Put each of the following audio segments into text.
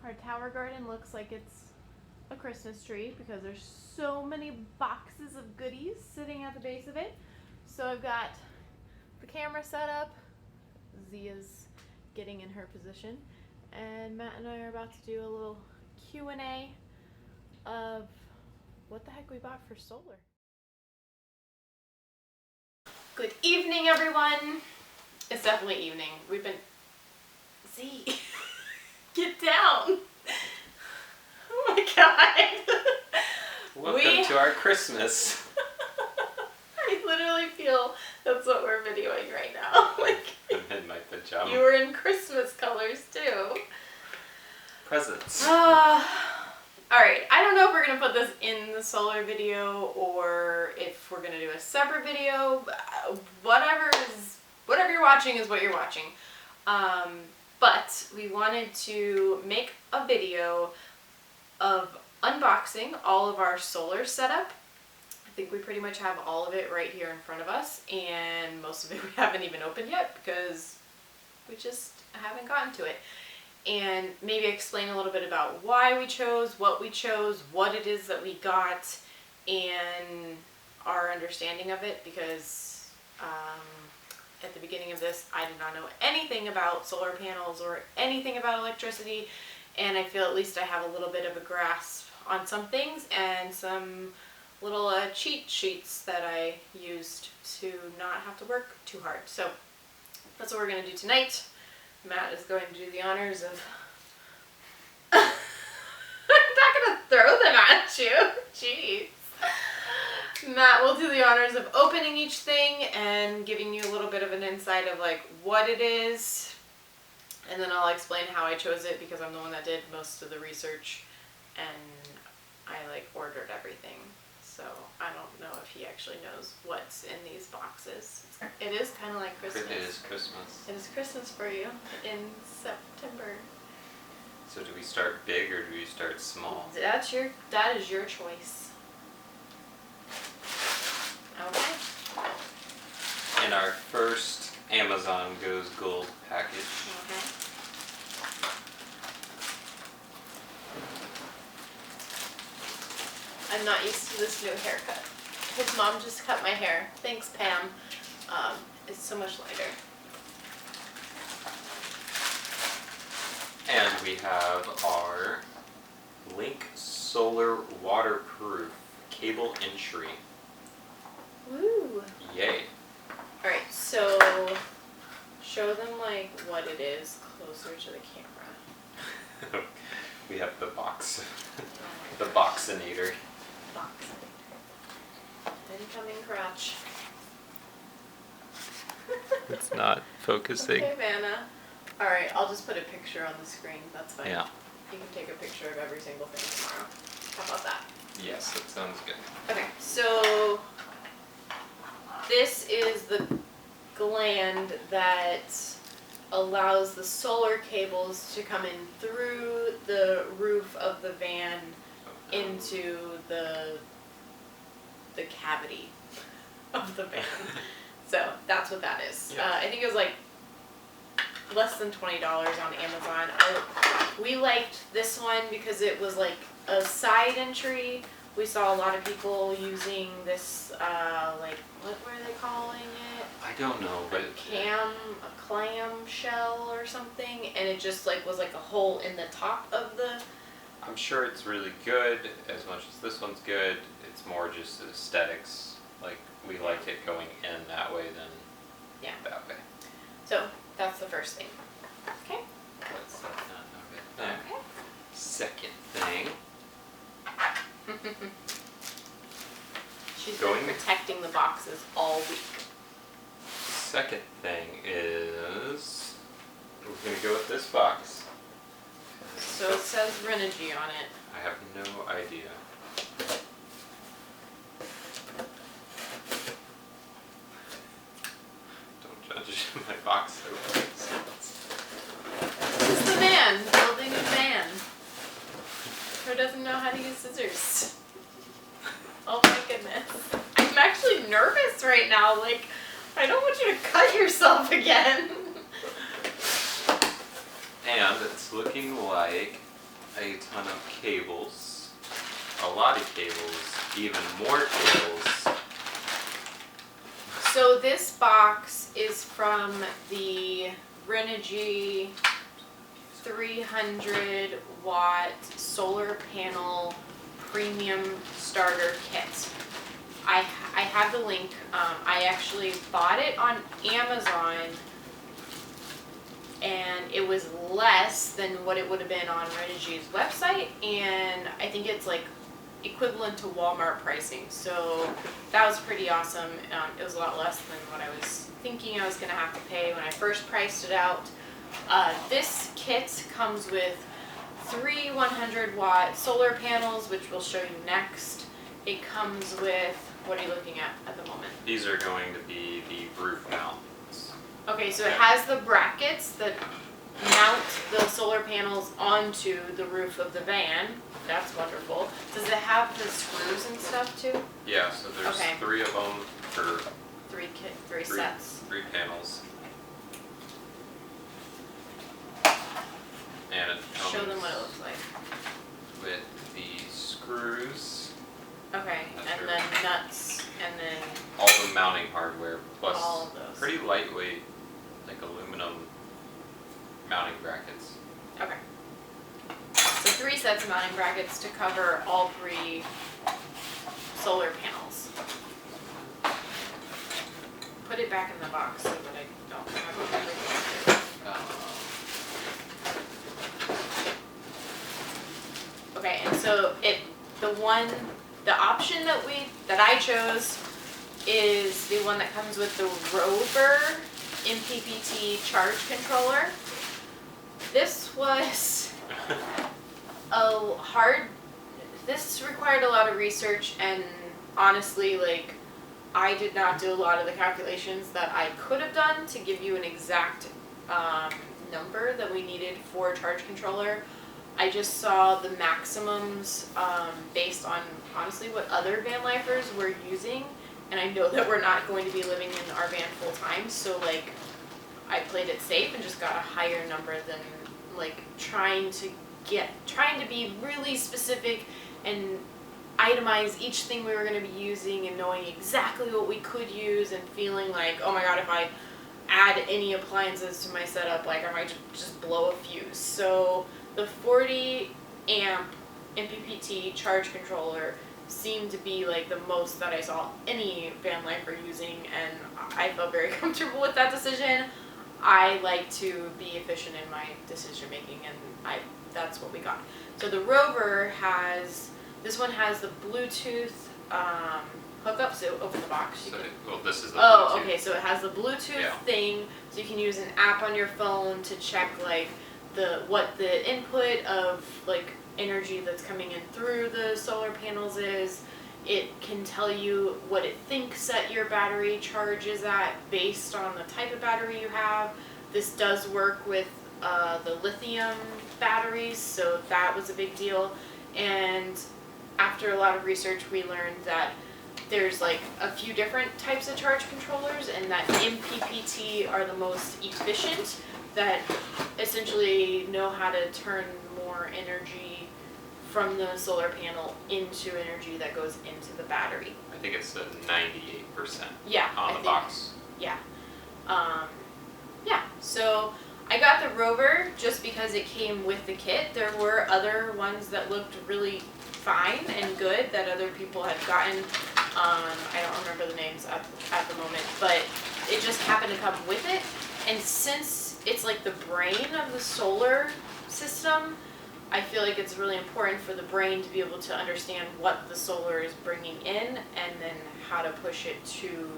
Our tower garden looks like it's a Christmas tree because there's so many boxes of goodies sitting at the base of it. So I've got the camera set up, Zia's getting in her position, and Matt and I are about to do a little Q&A of what the heck we bought for solar. Good evening, everyone. It's definitely evening. We've been... Z, get down. Oh my god. Welcome to our Christmas. I literally feel that's what we're videoing right now. Like, I'm in my pajama. you were in Christmas colors too. Presents. Alright, I don't know if we're going to put this in the solar video or if we're going to do a separate video. Whatever you're watching is what you're watching. But we wanted to make a video of unboxing all of our solar setup. I think we pretty much have all of it right here in front of us, and most of it we haven't even opened yet because we just haven't gotten to it. And maybe explain a little bit about why we chose, what it is that we got, and our understanding of it, because at the beginning of this I did not know anything about solar panels or anything about electricity, and I feel at least I have a little bit of a grasp on some things and some little cheat sheets that I used to not have to work too hard. So that's what we're going to do tonight. Matt is going to do the honors of... I'm not going to throw them at you. Jeez. Matt will do the honors of opening each thing and giving you a little bit of an insight of like what it is. And then I'll explain how I chose it because I'm the one that did most of the research and I like ordered everything. So I don't know if he actually knows what's in these boxes. It is kind of like Christmas. It is Christmas. It is Christmas for you in September. So do we start big or do we start small? That is your choice. Okay. In our first Amazon Goes Gold package. Okay. I'm not used to this new haircut. His mom just cut my hair. Thanks, Pam. It's so much lighter. And we have our Link Solar Waterproof Cable Entry. Woo! Yay. Alright, so show them like what it is closer to the camera. We have the box. The Boxinator. Box. Incoming crotch. It's not focusing. Okay, Vanna. Alright, I'll just put a picture on the screen. That's fine. Yeah. You can take a picture of every single thing tomorrow. How about that? Yes, that sounds good. Okay, so this is the gland that allows the solar cables to come in through the roof of the van into the cavity of the van. So that's what that is. Yeah. I think it was like less than $20 on Amazon. We liked this one because it was like a side entry. We saw a lot of people using this, like, what were they calling it? I don't know, but... A clam shell or something, and it just like was like a hole in the top of the... I'm sure it's really good, as much as this one's good. It's more just aesthetics. Like, we like it going in that way than that way. So, that's the first thing. Okay? Let's set that over there. Okay. Second thing. She's been protecting the boxes all week. Second thing is, we're going to go with this box. So it says Renogy on it. I have no idea. Don't judge my box opening. This is the man building a van. Who doesn't know how to use scissors? Oh my goodness. I'm actually nervous right now. Like, I don't want you to cut yourself again. And it's looking like a ton of cables, a lot of cables, even more cables. So this box is from the Renogy 300-watt solar panel premium starter kit. I have the link. I actually bought it on Amazon, and it was less than what it would have been on Renogy's website, and I think it's like equivalent to Walmart pricing. So that was pretty awesome. It was a lot less than what I was thinking I was going to have to pay when I first priced it out. This kit comes with 3 100-watt solar panels, which we'll show you next. It comes with, what are you looking at the moment? These are going to be the roof mounts. Okay, so it has the brackets that mount the solar panels onto the roof of the van. That's wonderful. Does it have the screws and stuff too? Yeah, so there's Okay. 3 of them for Three sets. 3 panels. And it comes Show them what it looks like. with the screws, Okay, That's and right. then nuts, and then all the mounting hardware, plus all of those. pretty lightweight, like aluminum mounting brackets. Okay. So 3 sets of mounting brackets to cover all 3 solar panels. Put it back in the box so that I don't have everything. Okay, and so the option that I chose is the one that comes with the Rover MPPT charge controller. This was this required a lot of research, and honestly, like, I did not do a lot of the calculations that I could have done to give you an exact number that we needed for a charge controller. I just saw the maximums based on, honestly, what other van lifers were using, and I know that we're not going to be living in our van full time, so like I played it safe and just got a higher number than like trying to be really specific and itemize each thing we were going to be using and knowing exactly what we could use and feeling like, oh my god, if I add any appliances to my setup, like I might just blow a fuse. So the 40 amp MPPT charge controller seemed to be like the most that I saw any van lifer using, and I felt very comfortable with that decision. I like to be efficient in my decision making, and that's what we got. So the Rover this one has the Bluetooth hookup, so open the box. This is the Oh, Bluetooth. okay, so it has the Bluetooth thing, so you can use an app on your phone to check like what the input of like energy that's coming in through the solar panels is. It can tell you what it thinks that your battery charge is at based on the type of battery you have. This does work with the lithium batteries, so that was a big deal. And after a lot of research, we learned that there's like a few different types of charge controllers, and that MPPT are the most efficient, that essentially know how to turn more energy from the solar panel into energy that goes into the battery. I think it's 98% Yeah, on the box. Yeah. So I got the Rover just because it came with the kit. There were other ones that looked really fine and good that other people had gotten. I don't remember the names at the moment, but it just happened to come with it. And since it's like the brain of the solar system, I feel like it's really important for the brain to be able to understand what the solar is bringing in and then how to push it to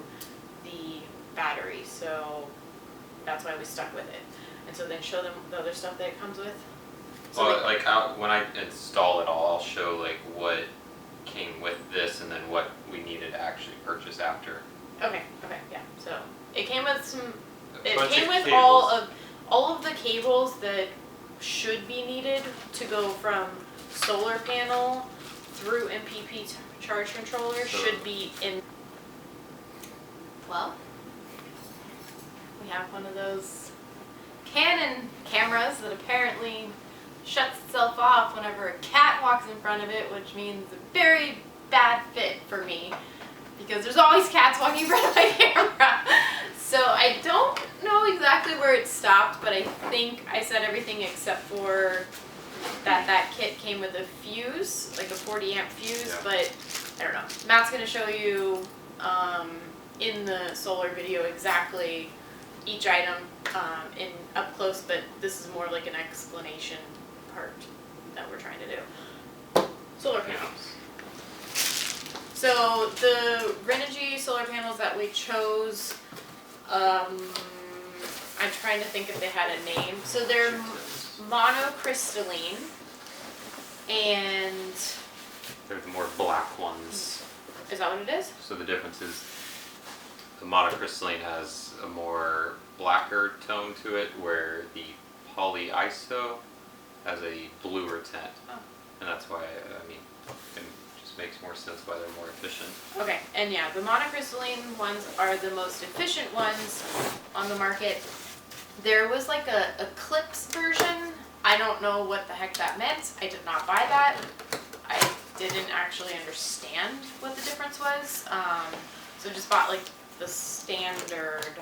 the battery. So that's why we stuck with it. And so then show them the other stuff that it comes with. So well, when I install it all, I'll show like what came with this and then what we needed to actually purchase after. Okay, yeah. So it came with some. It Bunch came of with cables. all of the cables that should be needed to go from solar panel through MPP charge controller should be in. Well, we have one of those Canon cameras that apparently shuts itself off whenever a cat walks in front of it, which means a very bad fit for me because there's always cats walking in front of my camera. So I don't know exactly where it stopped, but I think I set everything except for that kit came with a fuse, like a 40 amp fuse, Yeah. but I don't know. Matt's going to show you in the solar video exactly each item in up close, but this is more like an explanation part that we're trying to do. Solar panels. So the Renogy solar panels that we chose, I'm trying to think if they had a name. So they're monocrystalline, and They're the more black ones. is that what it is? So the difference is the monocrystalline has a more blacker tone to it, where the polyiso has a bluer tint. Oh. And that's why, I mean, it just makes more sense why they're more efficient. Okay, and yeah, the monocrystalline ones are the most efficient ones on the market. There was like a Eclipse version. I don't know what the heck that meant. I did not buy that. I didn't actually understand what the difference was. So just bought like the standard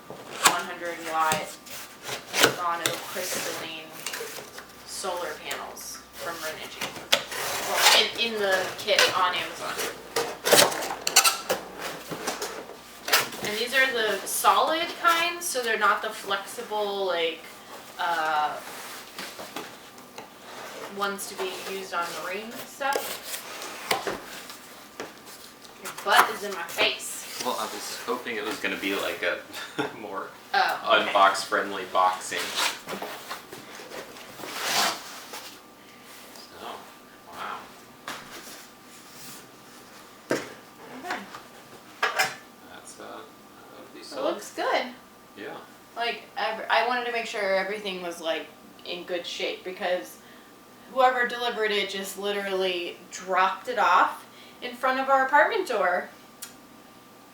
100 watt monocrystalline solar panels from Renogy. Well, in the kit on Amazon. And these are the solid kinds, so they're not the flexible, like, ones to be used on marine stuff. Your butt is in my face. Well, I was hoping it was going to be like a more Oh, okay. unbox-friendly boxing. So, wow. Okay. That's these It looks good. Yeah. Like, I wanted to make sure everything was, like, in good shape because whoever delivered it just literally dropped it off in front of our apartment door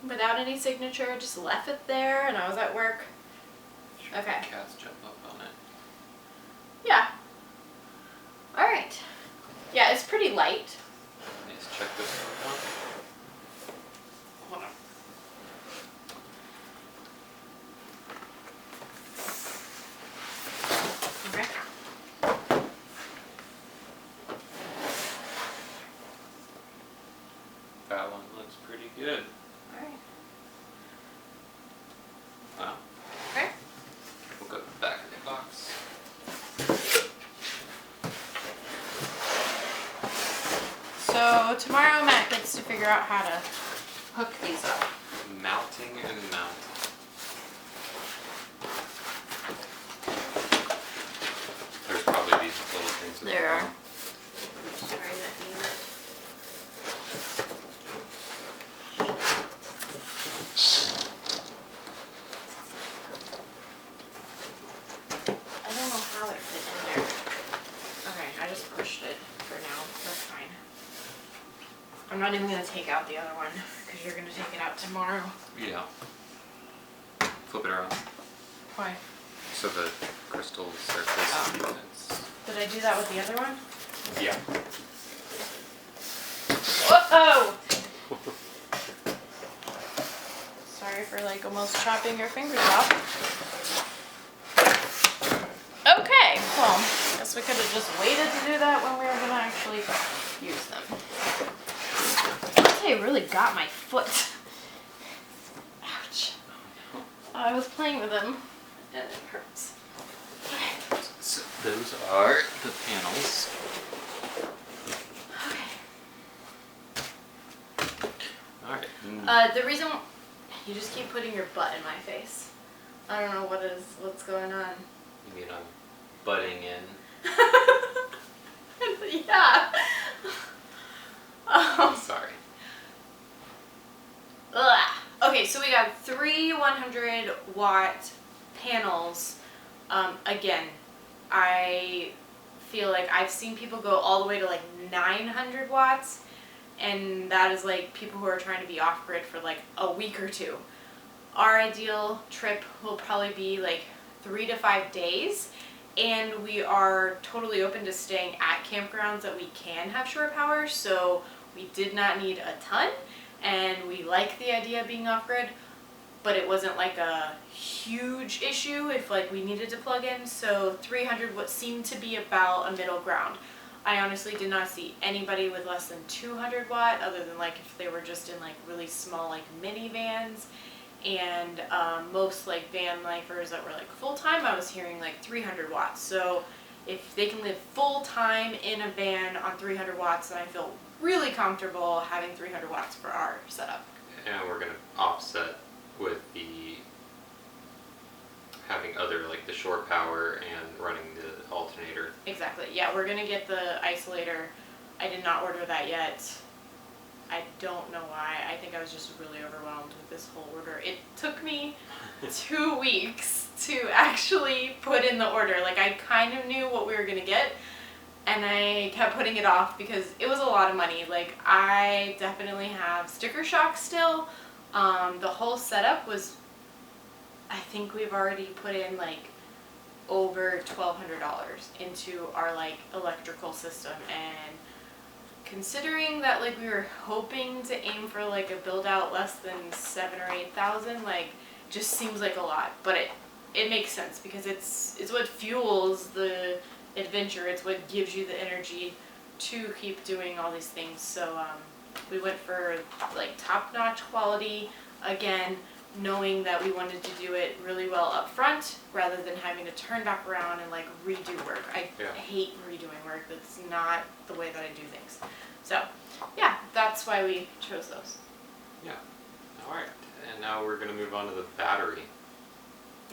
without any signature, just left it there, and I was at work. Sure. Okay. Cats jump up on it. Yeah. Alright. Yeah, it's pretty light. Let's check this one out. Hold on. Okay. That one looks pretty good. Alright. Wow. Okay. We'll go back in the box. So tomorrow Matt gets to figure out how to hook these up. Mounting and mounting. There's probably these little things. at the There are. bottom. Sorry, that needed. I don't know how it fit in there. Okay, I just pushed it for now. That's fine. I'm not even gonna take out the other one because you're gonna take it out tomorrow. Yeah. Flip it around. Why? So the crystal surface. Oh. Did I do that with the other one? Yeah. Whoa! Sorry for like almost chopping your fingers off. Okay, well, guess we could have just waited to do that when we were gonna actually use them. They really got my foot. Ouch. I was playing with them and it hurts. So those are the panels. Alright. The reason you just keep putting your butt in my face. I don't know what's going on. You mean I'm butting in? Yeah. I'm sorry. Ugh. Okay, so we got 3 100 watt panels. Again, I feel like I've seen people go all the way to like 900 watts, and that is like people who are trying to be off grid for like a week or two. Our ideal trip will probably be like 3 to 5 days, and we are totally open to staying at campgrounds that we can have shore power, so we did not need a ton, and we like the idea of being off-grid, but it wasn't like a huge issue if like we needed to plug in, so 300 what seemed to be about a middle ground. I honestly did not see anybody with less than 200 watt, other than like if they were just in like really small like minivans, and most like van lifers that were like full-time, I was hearing like 300 watts. So if they can live full-time in a van on 300 watts, then I feel really comfortable having 300 watts for our setup. And we're going to offset with the having other like the shore power and running the alternator. Exactly. Yeah, we're going to get the isolator. I did not order that yet. I don't know why. I think I was just really overwhelmed with this whole order. It took me 2 weeks to actually put in the order. Like, I kind of knew what we were going to get, and I kept putting it off because it was a lot of money. Like, I definitely have sticker shock still. The whole setup was, I think we've already put in like over $1,200 into our like electrical system, and considering that like we were hoping to aim for like a build out less than 7,000 or 8,000, like just seems like a lot, but it makes sense because it's what fuels the adventure. It's what gives you the energy to keep doing all these things. So we went for like top-notch quality, again, knowing that we wanted to do it really well up front rather than having to turn back around and like redo work. I hate redoing work. That's not the way that I do things. So yeah, that's why we chose those. Yeah. Alright, and now we're going to move on to the battery.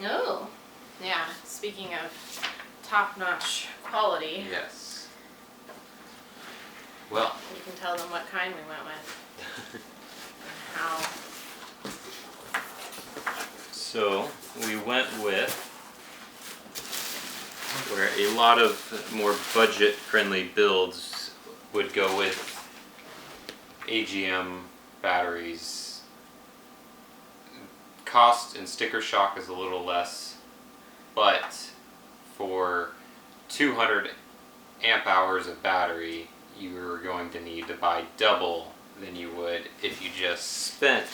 Oh, yeah, speaking of top-notch quality. Yes. Well, you can tell them what kind we went with. And how. So we went with where a lot of more budget-friendly builds would go with AGM batteries. Cost and sticker shock is a little less, but for 200 amp hours of battery, you're going to need to buy double than you would if you just spent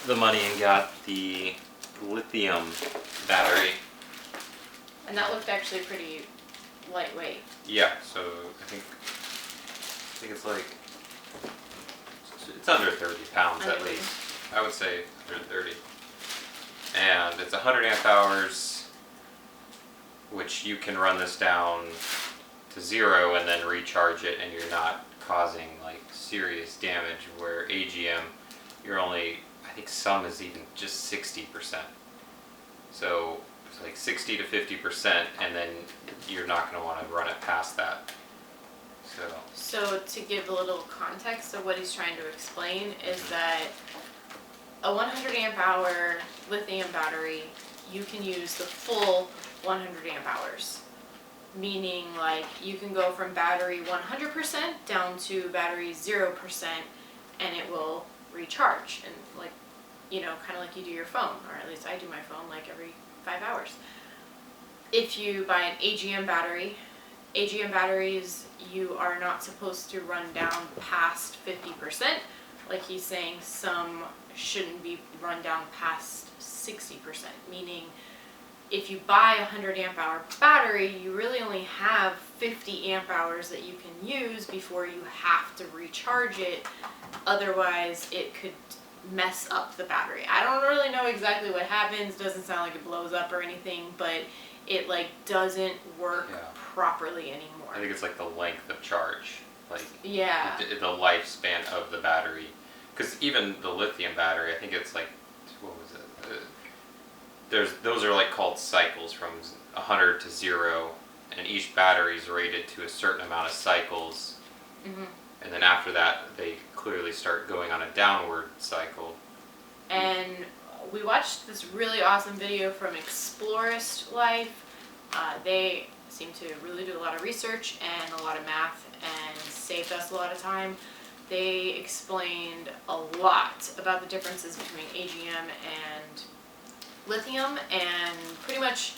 the money and got the lithium battery. And that looked actually pretty lightweight. Yeah, so I think it's like, it's under 30 pounds at least. I would say under 30. And it's 100 amp hours, which you can run this down to 0 and then recharge it, and you're not causing like serious damage, where AGM, you're only, I think some is even just 60%. So it's like 60 to 50%, and then you're not going to want to run it past that. So to give a little context of what he's trying to explain is that a 100 amp hour lithium battery, you can use the full 100 amp hours. Meaning like you can go from battery 100% down to battery 0%, and it will recharge, and like, you know, kind of like you do your phone, or at least I do my phone like every 5 hours. If you buy an AGM battery, AGM batteries, you are not supposed to run down past 50%. Like he's saying, some shouldn't be run down past 60%, meaning if you buy a 100 amp hour battery, you really only have 50 amp hours that you can use before you have to recharge it. Otherwise, it could mess up the battery. I don't really know exactly what happens. Doesn't sound like it blows up or anything, but it like doesn't work properly anymore. I think it's like the length of charge, like yeah, the lifespan of the battery. Because even the lithium battery, I think it's like, what was it? Those are like called cycles from 100 to 0, and each battery is rated to a certain amount of cycles. Mm-hmm. And then after that, they clearly start going on a downward cycle. And we watched this really awesome video from Explorist Life. They seem to really do a lot of research and a lot of math and saved us a lot of time. They explained a lot about the differences between AGM and lithium, and pretty much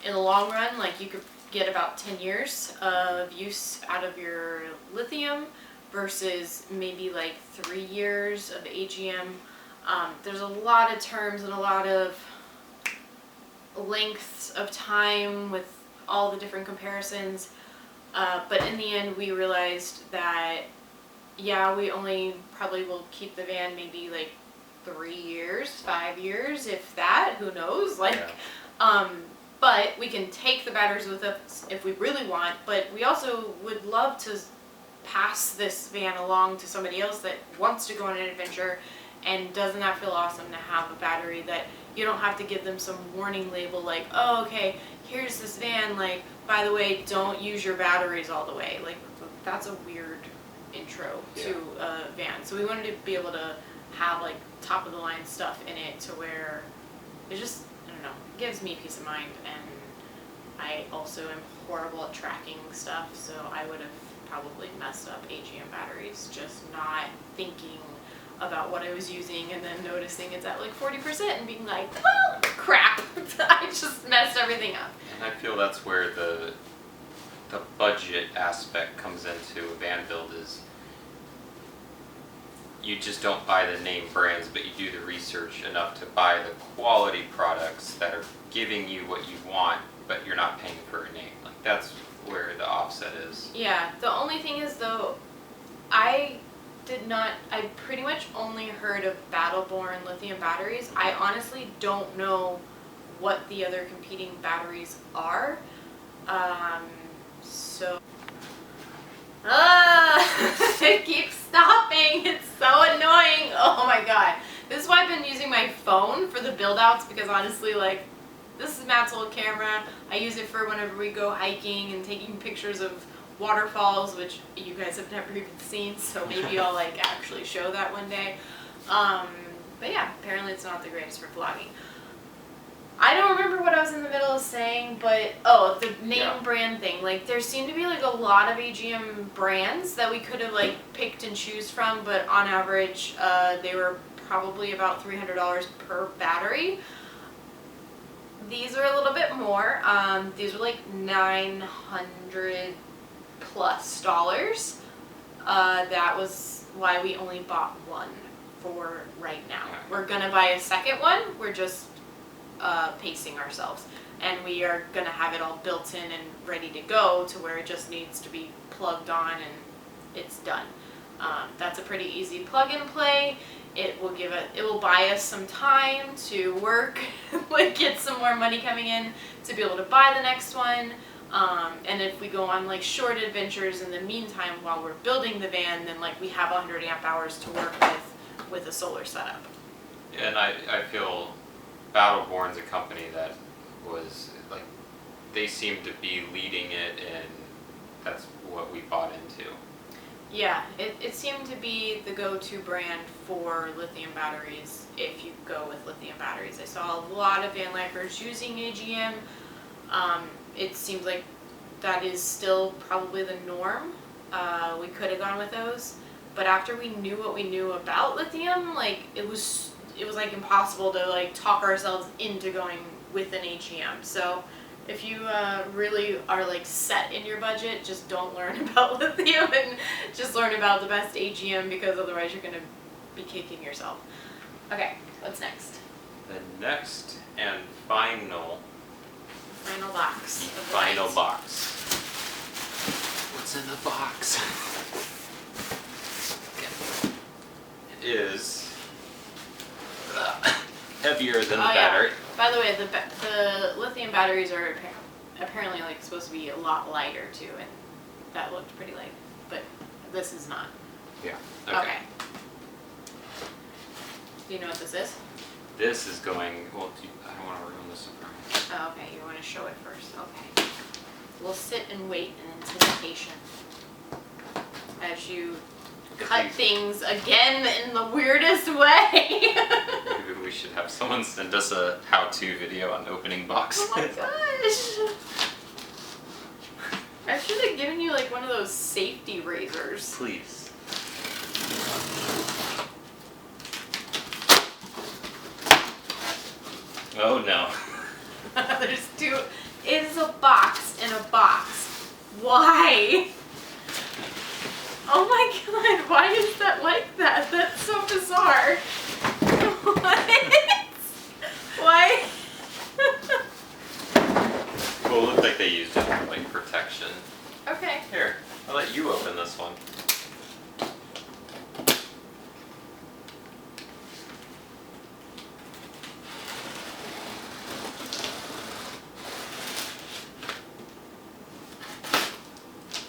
in the long run, like you could get about 10 years of use out of your lithium versus maybe like 3 years of AGM. There's a lot of terms and a lot of lengths of time with all the different comparisons. But in the end, we realized that, yeah, we only probably will keep the van maybe like 3 years, 5 years, if that, who knows, like, but we can take the batteries with us if we really want, but we also would love to pass this van along to somebody else that wants to go on an adventure. And doesn't that feel awesome to have a battery that you don't have to give them some warning label like, oh, okay, here's this van, like, by the way, don't use your batteries all the way. Like, that's a weird intro to a van. So we wanted to be able to have like top of the line stuff in it to where it just, I don't know, it gives me peace of mind. And I also am horrible at tracking stuff, so I would have probably messed up AGM batteries just not thinking about what I was using and then noticing it's at like 40% and being like, well, crap, I just messed everything up. And I feel that's where the budget aspect comes into a van build is you just don't buy the name brands, but you do the research enough to buy the quality products that are giving you what you want, but you're not paying for a name. Like that's where the offset is. Yeah, the only thing is though, I pretty much only heard of Battleborn lithium batteries. I honestly don't know what the other competing batteries are. It keeps stopping. It's so annoying. Oh my god. This is why I've been using my phone for the build outs, because honestly, like, this is Matt's old camera. I use it for whenever we go hiking and taking pictures of waterfalls, which you guys have never even seen, so maybe I'll like actually show that one day. But yeah, apparently it's not the greatest for vlogging. I don't remember what I was in the middle of saying, but oh, the name brand thing. Like there seemed to be like a lot of AGM brands that we could have like picked and choose from, but on average they were probably about $300 per battery. These are a little bit more. These were like $900 plus dollars. That was why we only bought one for right now. We're gonna buy a second one. We're just pacing ourselves, and we are gonna have it all built in and ready to go to where it just needs to be plugged on and it's done. That's a pretty easy plug and play. It will buy us some time to work, like get some more money coming in to be able to buy the next one. And if we go on like short adventures in the meantime while we're building the van, then like we have 100 amp hours to work with a solar setup. And I feel Battleborn's a company that was like, they seem to be leading it, and that's what we bought into. Yeah, it seemed to be the go-to brand for lithium batteries if you go with lithium batteries. I saw a lot of van lifers using AGM. It seems like that is still probably the norm. We could have gone with those, but after we knew what we knew about lithium, like it was like impossible to like talk ourselves into going with an AGM. So if you really are like set in your budget, just don't learn about lithium and just learn about the best AGM, because otherwise you're going to be kicking yourself. Okay, what's next? The next and final box. Final box. What's in the box? It is heavier than the battery. Yeah. By the way, the lithium batteries are apparently like supposed to be a lot lighter too, and that looked pretty light, but this is not. Yeah. Okay. Do you know what this is? This is going, well, I don't want to ruin the surprise. Oh, okay, you want to show it first. Okay. We'll sit and wait in anticipation as you cut things again in the weirdest way. Maybe we should have someone send us a how-to video on opening boxes. Oh my gosh. I should have given you like one of those safety razors. Please. Oh no. There's two. It a box in a box. Why? Oh my god, why is that like that? That's so bizarre. What? Why? Well, it looked like they used it for like protection. Okay. Here, I'll let you open this one.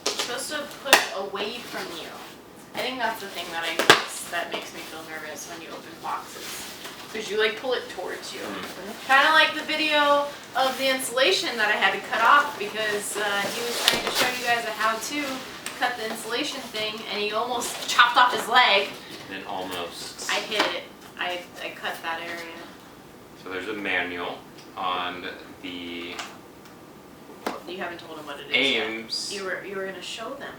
Supposed to push away from you. I think that's the thing that I notice that makes me feel nervous when you open boxes. Because you like pull it towards you. Kind of like the video of the insulation that I had to cut off because he was trying to show you guys a how to cut the insulation thing and he almost chopped off his leg. And almost. I hit it. I cut that area. So there's a manual on the You haven't told him what it is aims. yet. You were gonna show them.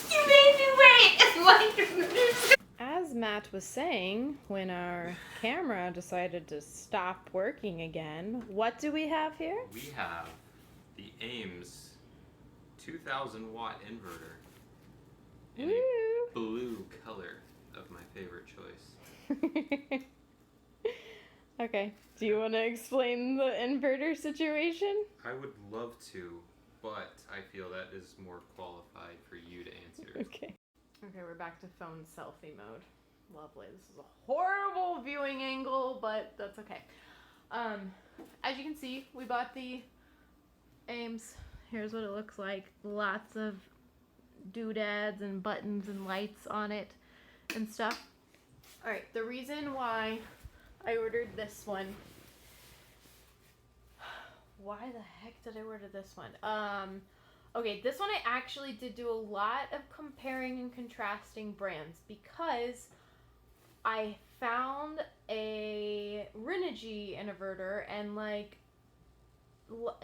You made me wait. It's like as Matt was saying, when our camera decided to stop working again, what do we have here? We have the Ames 2000 watt inverter in a blue color of my favorite choice. Okay, do you want to explain the inverter situation? I would love to, but I feel that is more qualified for you to answer. Okay. Okay, we're back to phone selfie mode. Lovely. This is a horrible viewing angle, but that's okay. As you can see, we bought the Ames. Here's what it looks like. Lots of doodads and buttons and lights on it and stuff. Alright, the reason why I ordered this one. Why the heck did I order this one? Okay, this one I actually did do a lot of comparing and contrasting brands because I found a Renogy inverter and like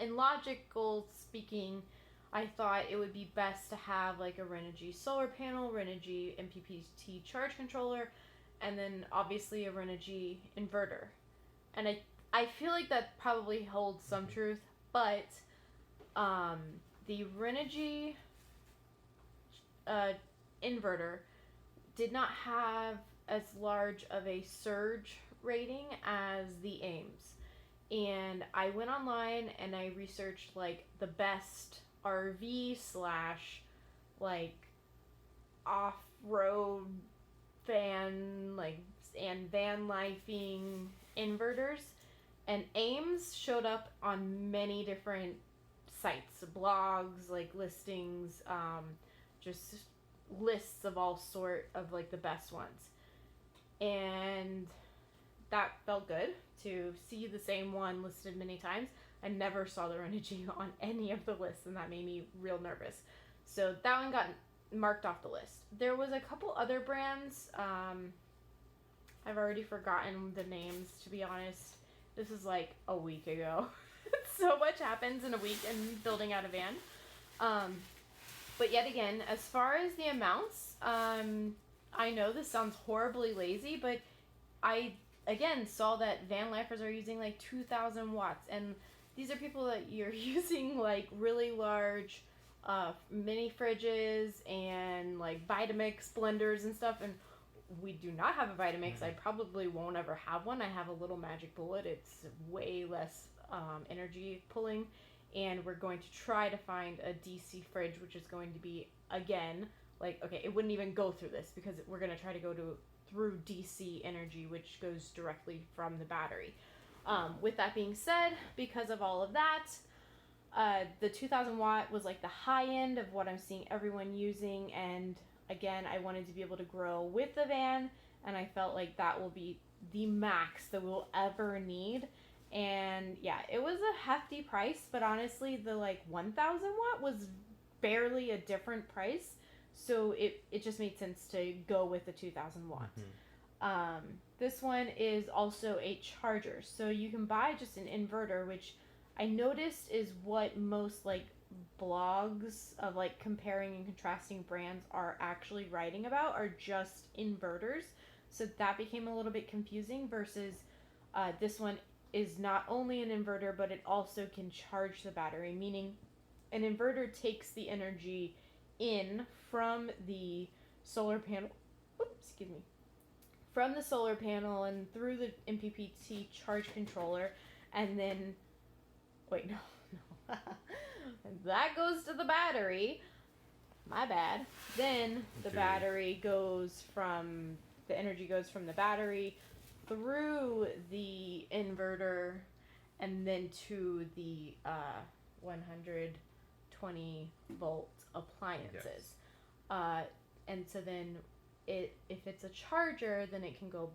in logical speaking, I thought it would be best to have like a Renogy solar panel, Renogy MPPT charge controller, and then obviously a Renogy inverter. And I feel like that probably holds some truth, but the Renogy inverter did not have as large of a surge rating as the Ames. And I went online and I researched like the best RV / like off-road van and van lifing inverters, and Ames showed up on many different sites, blogs, like listings, just lists of all sort of like the best ones, and that felt good to see the same one listed many times. I never saw the Renogy on any of the lists, and that made me real nervous. So that one got marked off the list. There was a couple other brands. I've already forgotten the names, to be honest. This is like a week ago. So much happens in a week in building out a van. But yet again, as far as the amounts, I know this sounds horribly lazy, but I, again, saw that van lifers are using like 2,000 watts. And these are people that you're using like really large mini fridges and like Vitamix blenders and stuff. And we do not have a Vitamix. I probably won't ever have one. I have a little magic bullet. It's way less energy pulling. And we're going to try to find a DC fridge, which is going to be, again, like, okay, it wouldn't even go through this because we're going to try to go through DC energy, which goes directly from the battery. With that being said, because of all of that, the 2,000 watt was like the high end of what I'm seeing everyone using. And again, I wanted to be able to grow with the van, and I felt like that will be the max that we'll ever need. And yeah, it was a hefty price, but honestly, the like 1,000 watt was barely a different price. So it just made sense to go with the 2,000 watt. This one is also a charger. So you can buy just an inverter, which I noticed is what most like blogs of like comparing and contrasting brands are actually writing about, are just inverters. So that became a little bit confusing versus this one is not only an inverter, but it also can charge the battery, meaning an inverter takes the energy in from the solar panel, from the solar panel and through the MPPT charge controller, and then, and that goes to the battery. My bad. Then the battery goes from, the energy goes from the battery through the inverter and then to the 120 volt appliances. Yes. And so then if it's a charger, then it can go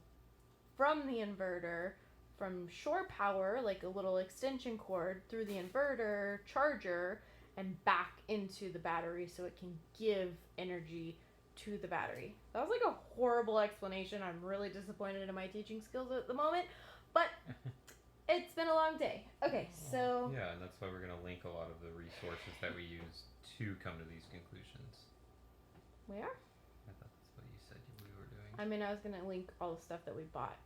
from the inverter, from shore power, like a little extension cord, through the inverter charger and back into the battery so it can give energy to the battery. That was like a horrible explanation. I'm really disappointed in my teaching skills at the moment, but it's been a long day. Okay, so... Yeah, and that's why we're going to link a lot of the resources that we use to come to these conclusions. We are? I thought that's what you said we were doing. I mean, I was going to link all the stuff that we bought.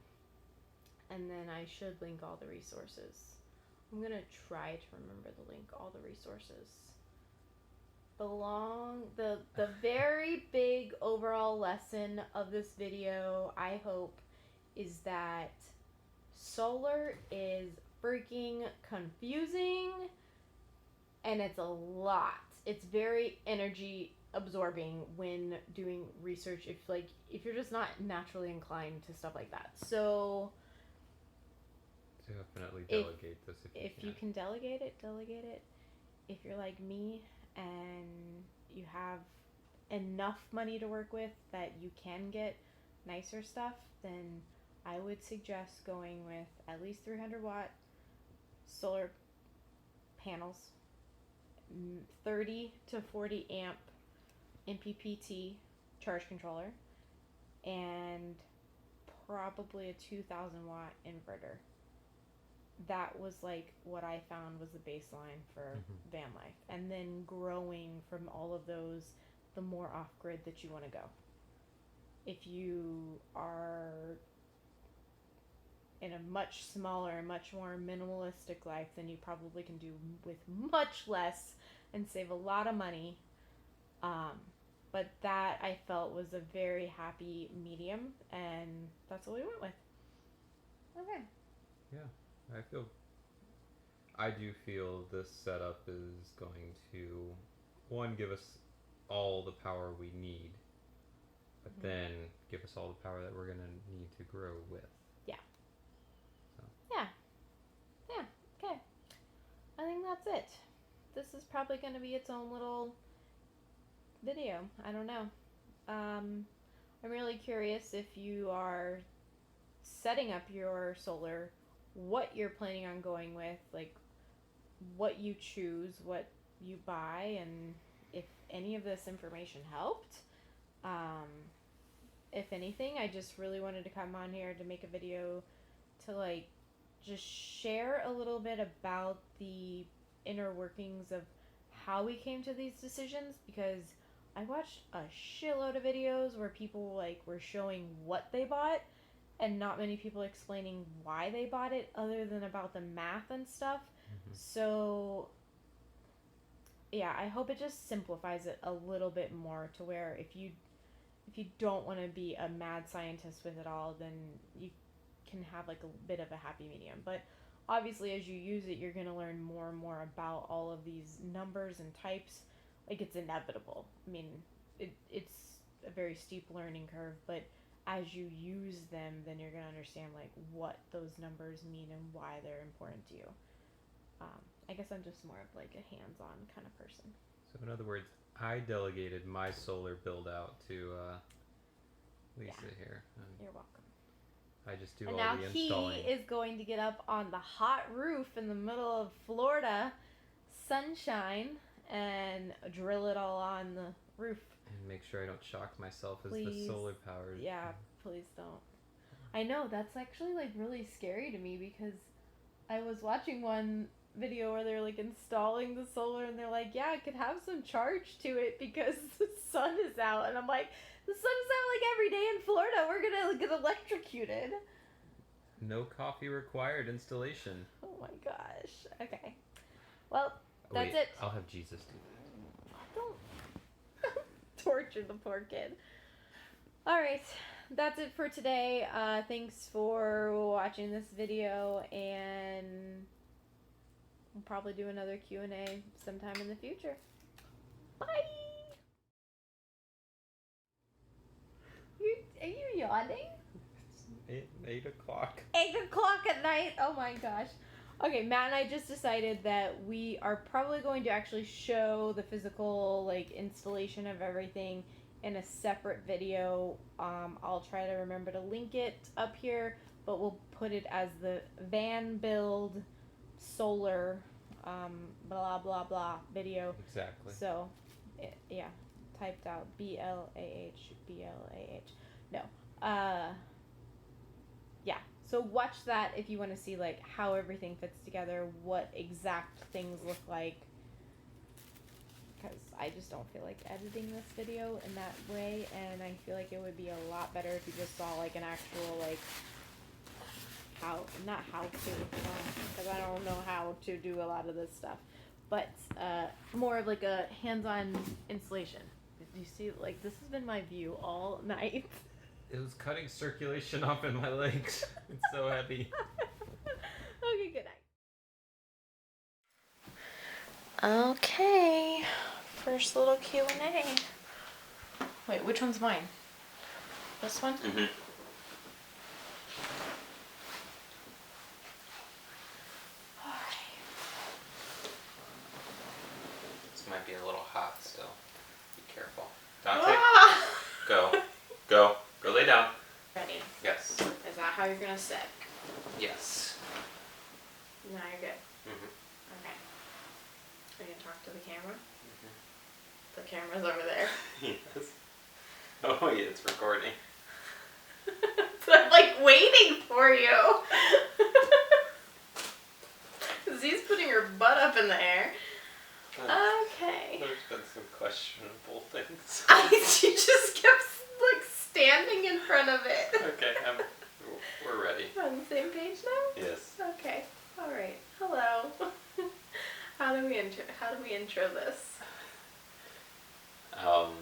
And then I should link all the resources. I'm going to try to remember to link all the resources. The very big overall lesson of this video, I hope, is that solar is freaking confusing and it's a lot. It's very energy absorbing when doing research if you're just not naturally inclined to stuff like that. So definitely delegate this if you can delegate it. If you're like me and you have enough money to work with that you can get nicer stuff, then I would suggest going with at least 300 watt solar panels, 30 to 40 amp MPPT charge controller, and probably a 2000 watt inverter. That was like what I found was the baseline for van life. And then growing from all of those, the more off-grid that you want to go. If you are in a much smaller, much more minimalistic life, then you probably can do with much less and save a lot of money. But that I felt was a very happy medium, and that's what we went with. Okay. Yeah. I do feel this setup is going to, one, give us all the power we need, but then give us all the power that we're going to need to grow with. Yeah. So. Yeah. Okay. I think that's it. This is probably going to be its own little video. I don't know. I'm really curious if you are setting up your solar, what you're planning on going with, like what you choose, what you buy, and if any of this information helped. If anything, I just really wanted to come on here to make a video to just share a little bit about the inner workings of how we came to these decisions, because I watched a shitload of videos where people were showing what they bought and not many people explaining why they bought it other than about the math and stuff. So yeah, I hope it just simplifies it a little bit more to where if you don't want to be a mad scientist with it all, then you can have a bit of a happy medium. But obviously as you use it, you're going to learn more and more about all of these numbers and types. It's inevitable. I mean, it's a very steep learning curve, but as you use them, then you're going to understand what those numbers mean and why they're important to you. I guess I'm just more of a hands-on kind of person. So in other words, I delegated my solar build out to Lisa here. You're welcome. I just do and all the installing. Now he is going to get up on the hot roof in the middle of Florida, sunshine, and drill it all on the roof. And make sure I don't shock myself Please. As the solar powered. Yeah, please don't. I know, that's actually really scary to me, because I was watching one video where they're installing the solar and they're yeah, it could have some charge to it because the sun is out, and I'm the sun is out every day in Florida, we're gonna get electrocuted. No coffee required installation. Oh my gosh. Okay. Well, that's Wait, it. I'll have Jesus do that. Don't torture the poor kid. All right, that's it for today. Thanks for watching this video, and we'll probably do another Q&A sometime in the future. Bye. Are you yawning? It's 8 o'clock. 8 o'clock at night. Oh my gosh. Okay, Matt and I just decided that we are probably going to actually show the physical installation of everything in a separate video. I'll try to remember to link it up here, but we'll put it as the van build solar blah blah blah video. Exactly. So yeah, typed out BLAH. No. Yeah, so watch that if you want to see how everything fits together, what exact things look like, because I just don't feel like editing this video in that way, and I feel like it would be a lot better if you just saw an actual not how to, because I don't know how to do a lot of this stuff, but more of a hands-on installation. You see, this has been my view all night. It was cutting circulation off in my legs. It's so heavy. Okay, good night. Okay, first little Q&A. Wait, which one's mine? This one? Mm-hmm. This might be a little hot, so be careful. Dante, go lay down. Ready? Yes. Is that how you're gonna sit? Yes. Now you're good. Mm-hmm. Okay. Are you gonna talk to the camera? Mm-hmm. The camera's over there. Yes. Oh yeah, it's recording. So I'm waiting for you. Z's putting her butt up in the air. Okay. There's been some questionable things. She just kept standing in front of it. Okay, we're ready. On the same page now? Yes. Okay. All right. Hello. How do we intro this?